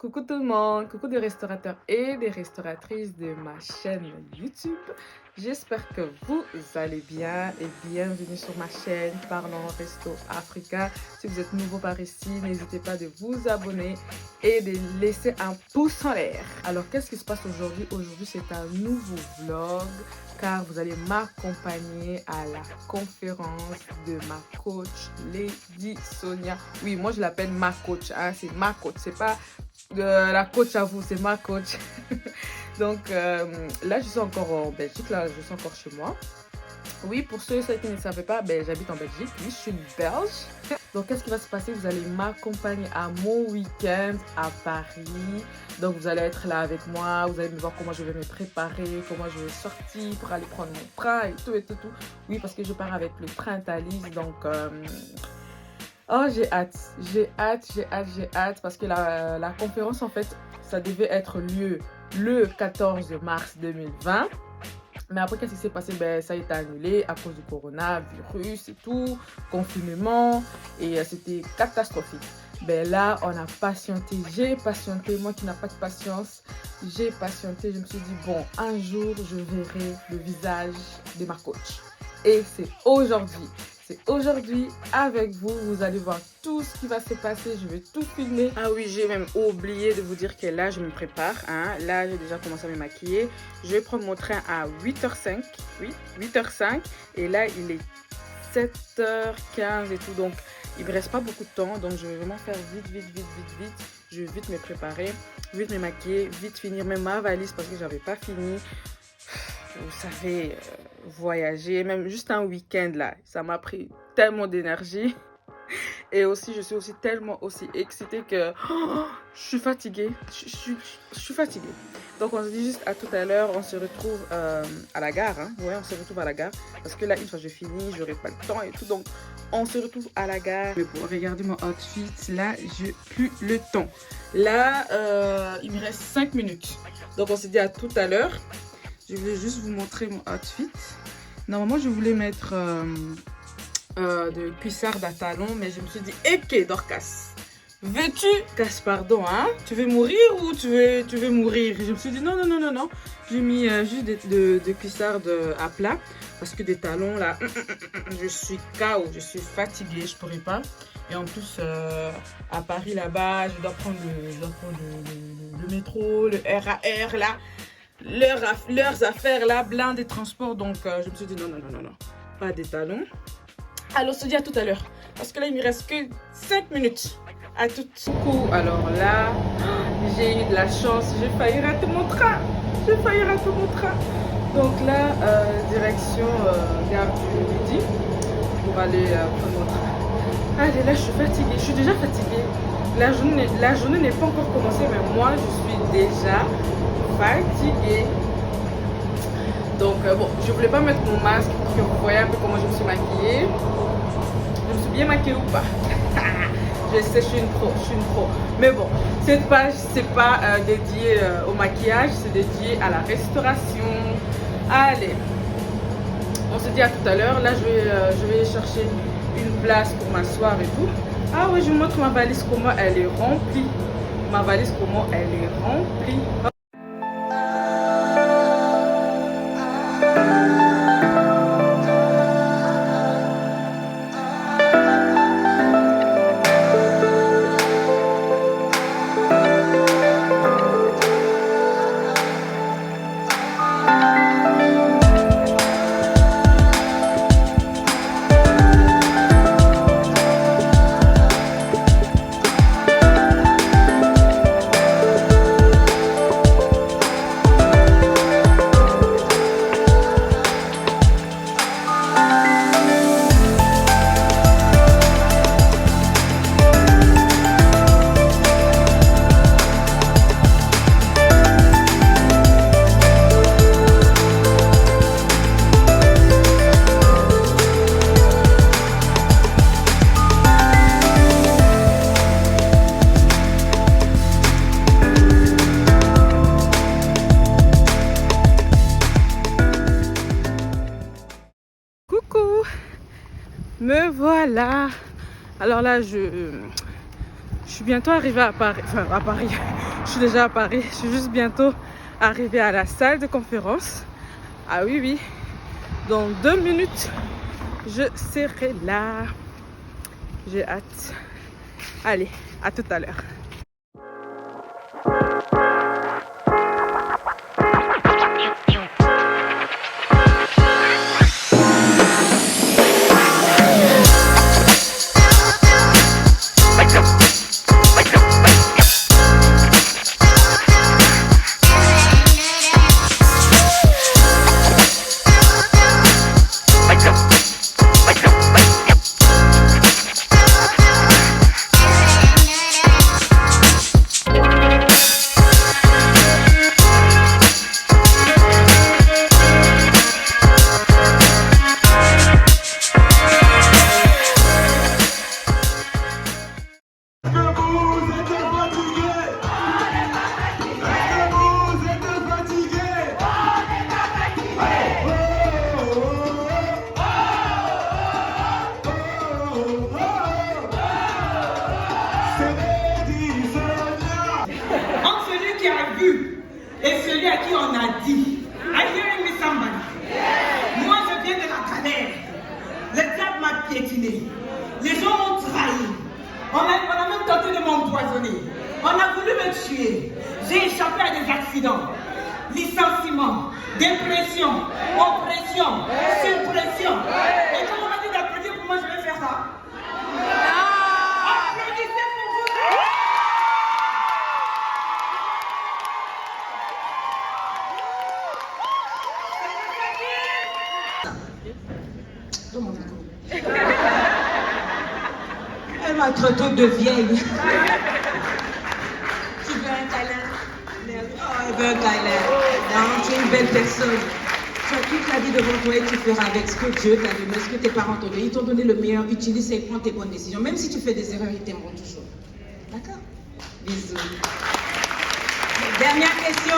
Coucou tout le monde, coucou des restaurateurs et des restauratrices de ma chaîne YouTube. J'espère que vous allez bien et bienvenue sur ma chaîne Parlons Resto Africa. Si vous êtes nouveau par ici, n'hésitez pas de vous abonner et de laisser un pouce en l'air. Alors qu'est-ce qui se passe aujourd'hui? Aujourd'hui c'est un nouveau vlog car vous allez m'accompagner à la conférence de ma coach Lady Sonia. Oui, moi je l'appelle ma coach, hein, c'est ma coach, c'est pas la coach à vous, c'est ma coach. Donc là, je suis encore en Belgique, là, je suis encore chez moi. Oui, pour ceux et celles qui ne savaient pas, j'habite en Belgique, oui, je suis une Belge. Donc, qu'est-ce qui va se passer? Vous allez m'accompagner à mon week-end à Paris. Donc, vous allez être là avec moi, vous allez me voir comment je vais me préparer, comment je vais sortir pour aller prendre mon train et tout, et tout, tout. Oui, parce que je pars avec le train Thalys, donc... Oh, j'ai hâte, j'ai hâte, j'ai hâte, j'ai hâte parce que la conférence, en fait, ça devait être lieu le 14 mars 2020. Mais après, qu'est-ce qui s'est passé? Ça a été annulé à cause du coronavirus et tout, confinement, et c'était catastrophique. Là, on a patienté, j'ai patienté, moi qui n'ai pas de patience, j'ai patienté. Je me suis dit, bon, un jour, je verrai le visage de ma coach. Et c'est aujourd'hui. C'est aujourd'hui avec vous, vous allez voir tout ce qui va se passer, je vais tout filmer. Ah oui, j'ai même oublié de vous dire que là, je me prépare. Hein. Là, j'ai déjà commencé à me maquiller. Je vais prendre mon train à 8h05. Oui, 8h05. Et là, il est 7h15 et tout. Donc, il ne me reste pas beaucoup de temps. Donc, je vais vraiment faire vite, vite, vite, vite, vite. Je vais vite me préparer, vite me maquiller, vite finir même ma valise parce que je n'avais pas fini. Vous savez, voyager, même juste un week-end là, ça m'a pris tellement d'énergie. Et aussi, je suis aussi tellement aussi excitée que je suis fatiguée. Je suis fatiguée. Donc, on se dit juste à tout à l'heure. On se retrouve à la gare. Hein. Ouais, on se retrouve à la gare. Parce que là, une fois que je finis, je n'aurai pas le temps et tout. Donc, on se retrouve à la gare. Mais bon, regardez mon outfit. Là, j'ai plus le temps. Là, il me reste 5 minutes. Donc, on se dit à tout à l'heure. Je voulais juste vous montrer mon outfit. Normalement, je voulais mettre de cuissardes à talons, mais je me suis dit, ok, Dorcas, veux-tu, casse pardon, hein? Tu veux mourir ou tu veux mourir? Je me suis dit, non, non, non, non, non. J'ai mis juste de cuissardes à plat, parce que des talons, là, je suis KO, je suis fatiguée, je pourrais pas. Et en plus, à Paris, là-bas, je dois prendre le métro, le RAR, là. Leurs affaires là, blindées de transport. Donc je me suis dit non, non, non, non, non, pas des talons. Alors on se dit à tout à l'heure. Parce que là, il me reste que 5 minutes. À tout coup. Alors là, j'ai eu de la chance. J'ai failli rater mon train. J'ai failli rater mon train. Donc là, direction gare du Midi pour aller prendre mon train. Allez, là, je suis fatiguée. Je suis déjà fatiguée. La journée n'est pas encore commencée, mais moi, je suis déjà fatiguée. Donc bon, je voulais pas mettre mon masque pour que vous voyez un peu comment je me suis maquillée. Je me suis bien maquillée ou pas? Je sais, je suis une pro, mais bon, cette page c'est pas dédié au maquillage, c'est dédié à la restauration. Allez, on se dit à tout à l'heure. Là je vais chercher une place pour m'asseoir et tout. Ah oui, je vous montre ma valise comment elle est remplie. Ma valise comment elle est remplie. Me voilà. Alors là, Je suis bientôt arrivée à Paris, enfin à Paris, je suis déjà à Paris, je suis juste bientôt arrivée à la salle de conférence. Ah oui, oui, dans 2 minutes, je serai là. J'ai hâte. Allez, à tout à l'heure. Et celui à qui on a dit, are you hearing me somebody? Moi je viens de la galère. Le diable m'a piétiné. Les gens m'ont trahi. On a même tenté de m'empoisonner. On a voulu me tuer. J'ai échappé à des accidents. Licenciement, dépression, oppression, suppression. Et quand on m'a dit d'applaudir pour moi, je vais faire ça. Applaudissez pour vous. Elle m'a traité de vieille. Tu veux un câlin? Oh, elle veut un câlin. Non, tu es une belle personne. Tu as toute la vie devant toi et tu feras avec ce que Dieu t'a donné, ce que tes parents t'ont donné. Ils t'ont donné le meilleur. Utilise et prends tes bonnes décisions. Même si tu fais des erreurs, ils t'aimeront toujours. D'accord? Bisous. Dernière question.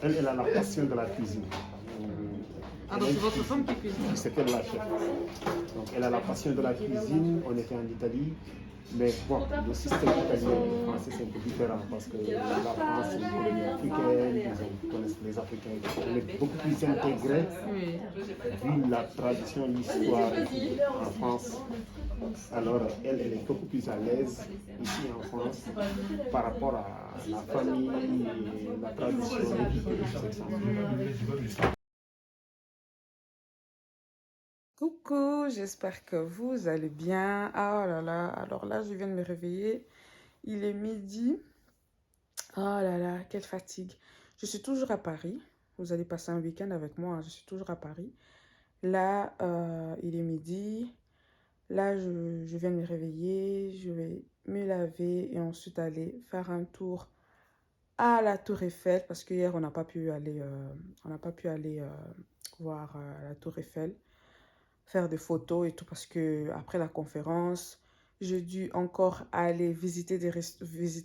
Elle a la passion de la cuisine. Ah, donc c'est votre femme qui cuisine? C'est elle la chef. Donc elle a la passion de la cuisine. On était en Italie. Mais bon, le système italien et le français c'est un peu différent parce que la France c'est une colonie africaine, ils connaissent les Africains, on est beaucoup plus intégrés vu la tradition, l'histoire en France. Alors elle est beaucoup plus à l'aise ici en France par rapport à la famille, la tradition et Coucou, j'espère que vous allez bien. Ah oh là là, alors là, je viens de me réveiller. Il est midi. Oh là là, quelle fatigue. Je suis toujours à Paris. Vous allez passer un week-end avec moi, hein. Je suis toujours à Paris. Là, il est midi. Là, je viens de me réveiller. Je vais me laver et ensuite aller faire un tour à la Tour Eiffel. Parce que hier, on n'a pas pu aller, voir la Tour Eiffel, faire des photos et tout, parce que après la conférence, j'ai dû encore aller visiter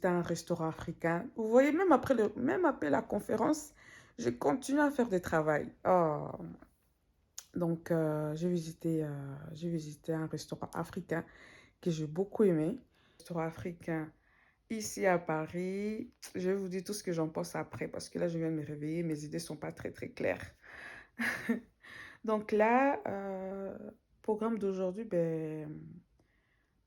un restaurant africain. Vous voyez, même après la conférence, j'ai continué à faire du travail. Oh. Donc, j'ai visité un restaurant africain que j'ai beaucoup aimé. Un restaurant africain ici à Paris. Je vais vous dire tout ce que j'en pense après parce que là, je viens de me réveiller. Mes idées ne sont pas très, très claires. Donc là, programme d'aujourd'hui, ben,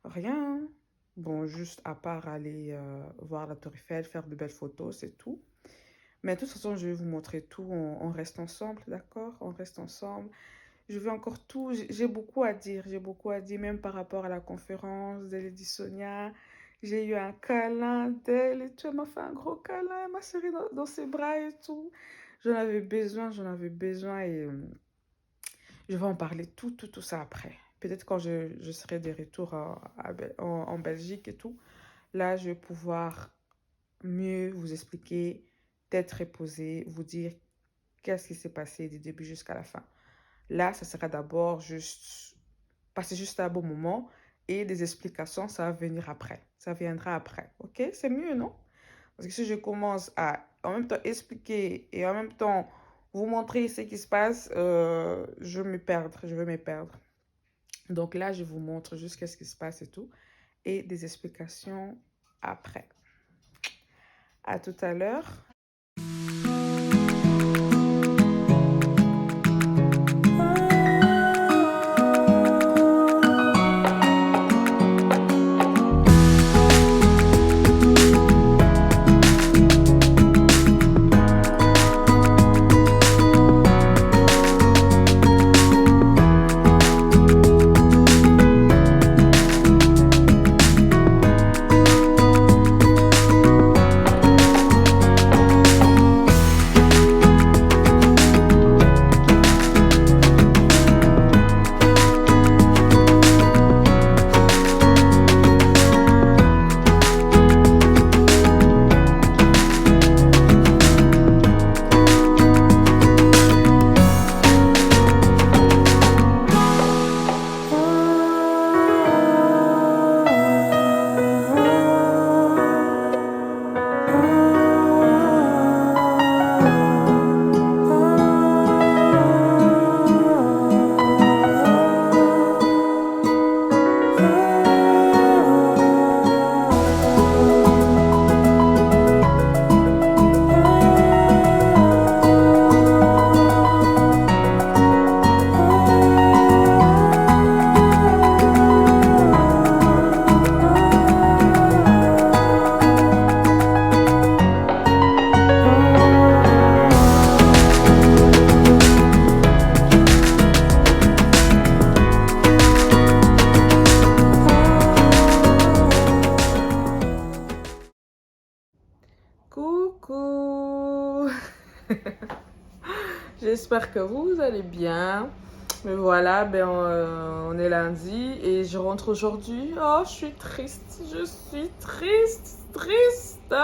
rien, hein. Bon, juste à part aller voir la Tour Eiffel, faire de belles photos, c'est tout. Mais de toute façon, je vais vous montrer tout. On reste ensemble, d'accord? On reste ensemble. Je veux encore tout. J'ai beaucoup à dire. J'ai beaucoup à dire, même par rapport à la conférence de Lady Sonia. J'ai eu un câlin d'elle et tout. Elle m'a fait un gros câlin. Elle m'a serré dans ses bras et tout. J'en avais besoin et je vais en parler tout ça après. Peut-être quand je serai de retour en Belgique et tout. Là, je vais pouvoir mieux vous expliquer, tête reposée, vous dire qu'est-ce qui s'est passé du début jusqu'à la fin. Là, ça sera d'abord juste passer juste un bon moment et des explications, ça va venir après. Ça viendra après, ok? C'est mieux, non? Parce que si je commence à en même temps expliquer et en même temps vous montrer ce qui se passe, je vais me perdre. Donc là, je vous montre juste qu'est-ce qui se passe et tout. Et des explications après. À tout à l'heure. Coucou. J'espère que vous allez bien. Mais voilà, ben on est lundi et je rentre aujourd'hui. Oh, je suis triste. Oh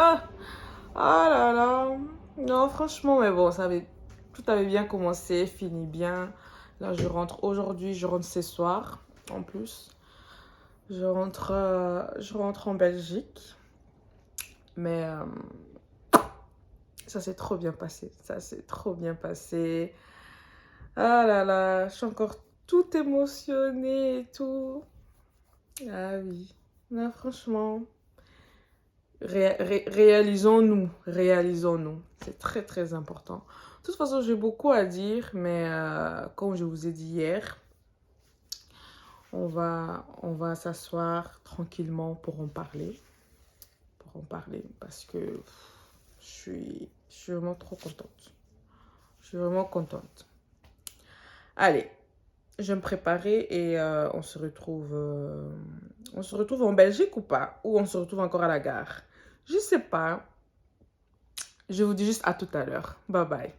là là. Non, franchement, mais bon, tout avait bien commencé, fini bien. Là, je rentre aujourd'hui, je rentre ce soir en plus. Je rentre en Belgique. Mais ça s'est trop bien passé. Ah là là, je suis encore toute émotionnée et tout. Ah oui. Non, franchement, réalisons-nous. C'est très, très important. De toute façon, j'ai beaucoup à dire, mais comme je vous ai dit hier, on va s'asseoir tranquillement pour en parler. Parce que je suis vraiment trop contente. Je suis vraiment contente. Allez, je vais me préparer et on se retrouve en Belgique ou pas? Ou on se retrouve encore à la gare? Je sais pas. Je vous dis juste à tout à l'heure. Bye bye.